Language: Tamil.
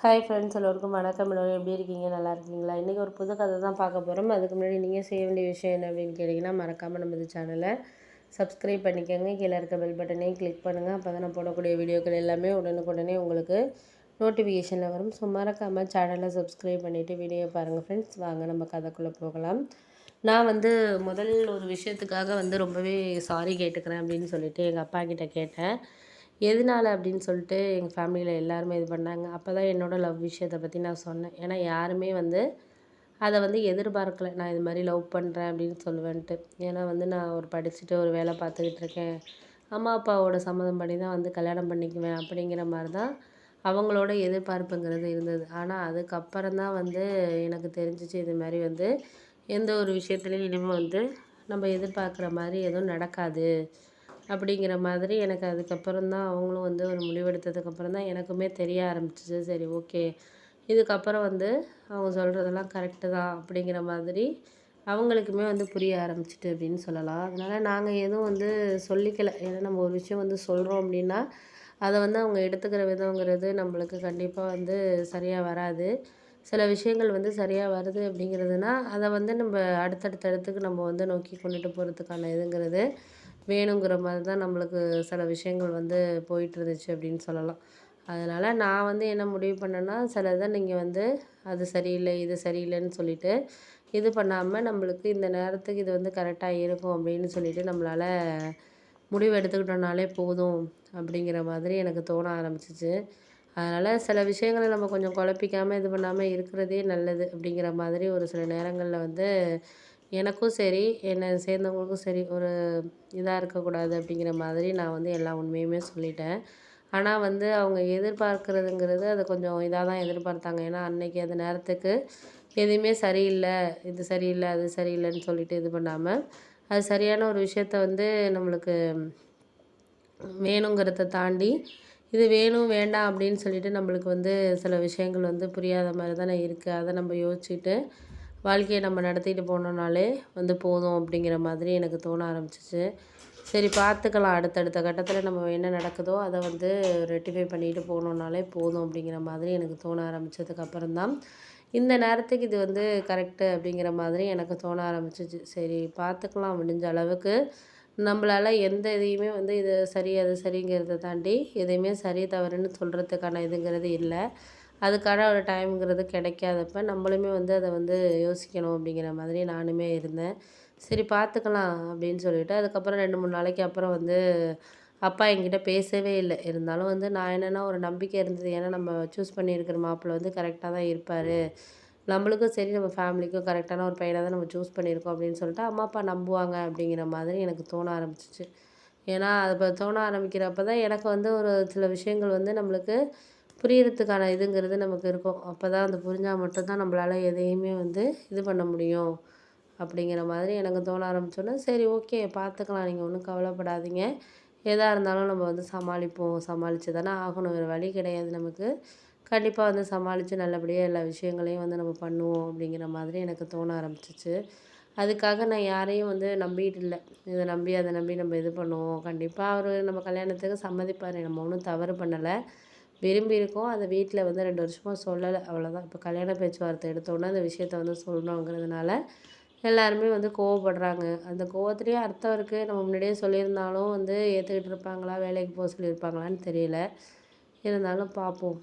ஹாய் ஃப்ரெண்ட்ஸ், எல்லோருக்கும் வணக்கம். எல்லோரும் எப்படி இருக்கீங்க? நல்லா இருக்கீங்களா? இன்றைக்கி ஒரு புது கதை தான் பார்க்க போகிறோம். அதுக்கு முன்னாடி நீங்கள் செய்ய வேண்டிய விஷயம் என்ன அப்படின்னு கேட்டிங்கன்னா, மறக்காமல் நம்ம இந்த சேனலை சப்ஸ்கிரைப் பண்ணிக்கோங்க. கீழே இருக்க பெல் பட்டனையும் கிளிக் பண்ணுங்கள். அப்போ தான் நான் போடக்கூடிய வீடியோக்கள் எல்லாமே உடனுக்குடனே உங்களுக்கு நோட்டிஃபிகேஷனில் வரும். ஸோ மறக்காமல் சேனலை சப்ஸ்கிரைப் பண்ணிவிட்டு வீடியோ பாருங்கள் ஃப்ரெண்ட்ஸ். வாங்க நம்ம கதைக்குள்ளே போகலாம். நான் முதல் ஒரு விஷயத்துக்காக ரொம்பவே சாரி கேட்டுக்கிறேன் அப்படின்னு சொல்லிட்டு எங்கள் அப்பா கிட்ட கேட்டேன். எதனால அப்படின்னு சொல்லிட்டு எங்கள் ஃபேமிலியில் எல்லாருமே இது பண்ணாங்க. அப்போ தான் என்னோடய லவ் விஷயத்தை பற்றி நான் சொன்னேன். ஏன்னா யாருமே அதை எதிர்பார்க்கல. நான் இது மாதிரி லவ் பண்ணுறேன் அப்படின்னு சொல்லுவேன்ட்டு. ஏன்னா நான் ஒரு படிச்சுட்டு ஒரு வேலை பார்த்துக்கிட்டு இருக்கேன். அம்மா அப்பாவோட சம்மதம் படி தான் கல்யாணம் பண்ணிக்குவேன் அப்படிங்கிற மாதிரி தான் அவங்களோட எதிர்பார்ப்புங்கிறது இருந்தது. ஆனால் அதுக்கப்புறம் தான் எனக்கு தெரிஞ்சிச்சு இது மாதிரி எந்த ஒரு விஷயத்துலையும் இனிமேல் நம்ம எதிர்பார்க்குற மாதிரி எதுவும் நடக்காது அப்படிங்கிற மாதிரி எனக்கு அதுக்கப்புறம் தான் அவங்களும் ஒரு முடிவெடுத்ததுக்கப்புறம் தான் எனக்குமே தெரிய ஆரம்பிச்சிச்சு. சரி, ஓகே, இதுக்கப்புறம் அவங்க சொல்கிறதெல்லாம் கரெக்டு தான் அப்படிங்கிற மாதிரி அவங்களுக்குமே புரிய ஆரம்பிச்சிட்டு அப்படின்னு சொல்லலாம். அதனால் நாங்கள் எதுவும் சொல்லிக்கல. ஏன்னா நம்ம ஒரு விஷயம் சொல்கிறோம் அப்படின்னா அதை அவங்க எடுத்துக்கிற விதங்கிறது நம்மளுக்கு கண்டிப்பாக சரியாக வராது. சில விஷயங்கள் சரியாக வருது அப்படிங்கிறதுனா அதை நம்ம அடுத்தடுத்தடுத்துக்கு நம்ம நோக்கி கொண்டுட்டு போகிறதுக்கான இதுங்கிறது வேணுங்கிற மாதிரி தான் நம்மளுக்கு சில விஷயங்கள் போயிட்டு இருந்துச்சு அப்படின்னு சொல்லலாம். அதனால் நான் என்ன முடிவு பண்ணேன்னா, சில இதை நீங்கள் அது சரியில்லை, இது சரியில்லைன்னு சொல்லிவிட்டு இது பண்ணாமல் நம்மளுக்கு இந்த நேரத்துக்கு இது கரெக்டாக இருக்கும் அப்படின்னு சொல்லிவிட்டு நம்மளால் முடிவு எடுத்துக்கிட்டோம்னாலே போதும் அப்படிங்கிற மாதிரி எனக்கு தோண ஆரம்பிச்சிச்சு. அதனால் சில விஷயங்களை நம்ம கொஞ்சம் குழப்பிக்காமல் இது பண்ணாமல் இருக்கிறதே நல்லது அப்படிங்கிற மாதிரி ஒரு சில நேரங்களில் எனக்கும் சரி, என்னை சேர்ந்தவங்களுக்கும் சரி, ஒரு இதாக இருக்கக்கூடாது அப்படிங்கிற மாதிரி நான் எல்லா உண்மையுமே சொல்லிட்டேன். ஆனால் அவங்க எதிர்பார்க்குறதுங்கிறது அது கொஞ்சம் இதாக தான் எதிர்பார்த்தாங்க. ஏன்னா அன்னைக்கு அந்த நேரத்துக்கு எதுவுமே சரியில்லை, இது சரியில்லை, அது சரியில்லைன்னு சொல்லிட்டு இது பண்ணாமல் அது சரியான ஒரு விஷயத்த நம்மளுக்கு வேணுங்கிறத தாண்டி இது வேணும் வேண்டாம் அப்படின்னு சொல்லிட்டு நம்மளுக்கு சில விஷயங்கள் புரியாத மாதிரி தானே இருக்குது. அதை நம்ம யோசிச்சுட்டு வாழ்க்கையை நம்ம நடத்திட்டு போனோம்னாலே போதும் அப்படிங்கிற மாதிரி எனக்கு தோண ஆரம்பிச்சிச்சு. சரி, பார்த்துக்கலாம், அடுத்தடுத்த கட்டத்தில் நம்ம என்ன நடக்குதோ அதை ரெக்டிஃபை பண்ணிட்டு போனோம்னாலே போதும் அப்படிங்கிற மாதிரி எனக்கு தோண ஆரம்பித்ததுக்கப்புறம் தான் இந்த நேரத்துக்கு இது கரெக்டு அப்படிங்கிற மாதிரி எனக்கு தோண ஆரம்பிச்சிச்சு. சரி, பார்த்துக்கலாம், முடிஞ்ச அளவுக்கு நம்மளால் எந்த இதையுமே இது சரி அது சரிங்கிறத தாண்டி எதையுமே சரி தவறுன்னு சொல்கிறதுக்கான இதுங்கிறது இல்லை. அதுக்கான ஒரு டைம்ங்கிறது கிடைக்காதப்ப நம்மளுமே அதை யோசிக்கணும் அப்படிங்கிற மாதிரி நானுமே இருந்தேன். சரி, பார்த்துக்கலாம் அப்படின்னு சொல்லிவிட்டு அதுக்கப்புறம் 2, 3 நாளைக்கு அப்புறம் அப்பா என்கிட்ட பேசவே இல்லை. இருந்தாலும் நான் என்னென்னா ஒரு நம்பிக்கை இருந்தது. ஏன்னா நம்ம சூஸ் பண்ணியிருக்கிற மாப்பிள்ளை கரெக்டாக தான் இருப்பார், நம்மளுக்கும் சரி நம்ம ஃபேமிலிக்கும் கரெக்டான ஒரு பையனை தான் நம்ம சூஸ் பண்ணியிருக்கோம் அப்படின்னு சொல்லிட்டு அம்மா அப்பா நம்புவாங்க அப்படிங்கிற மாதிரி எனக்கு தோண ஆரம்பிச்சிச்சு. ஏன்னா அது இப்போ தோண ஆரம்பிக்கிறப்ப தான் எனக்கு ஒரு சில விஷயங்கள் நம்மளுக்கு புரியறதுக்கான இதுங்கிறது நமக்கு இருக்கும். அப்போ தான் அது புரிஞ்சால் மட்டும்தான் நம்மளால் எதையுமே இது பண்ண முடியும் அப்படிங்கிற மாதிரி எனக்கு தோண ஆரம்பித்தோன்னே, சரி, ஓகே, பார்த்துக்கலாம், நீங்கள் ஒன்றும் கவலைப்படாதீங்க, எதாக இருந்தாலும் நம்ம சமாளிப்போம், சமாளித்து தானே ஆகணும், வேறு வழி கிடையாது நமக்கு, கண்டிப்பாக சமாளித்து நல்லபடியாக எல்லா விஷயங்களையும் நம்ம பண்ணுவோம் அப்படிங்கிற மாதிரி எனக்கு தோண ஆரம்பிச்சிச்சு. அதுக்காக நான் யாரையும் நம்பிட்டு இல்லை. இதை நம்பி அதை நம்பி நம்ம இது பண்ணுவோம், கண்டிப்பாக அவர் நம்ம கல்யாணத்துக்கு சம்மதிப்பார், நம்ம ஒன்றும் தவறு பண்ணலை, விரும்பியிருக்கோம். அதை வீட்டில் 2 வருஷமாக சொல்லலை, அவ்வளோதான். இப்போ கல்யாண பேச்சுவார்த்தை எடுத்தோன்னே அந்த விஷயத்த சொல்லணுங்கிறதுனால எல்லாருமே கோவப்படுறாங்க. அந்த கோவத்துலேயே அர்த்தம் இருக்குது. நம்ம முன்னாடியே சொல்லியிருந்தாலும் ஏற்றுக்கிட்டு இருப்பாங்களா, வேலைக்கு போக சொல்லியிருப்பாங்களான்னு தெரியல. இருந்தாலும் பார்ப்போம்.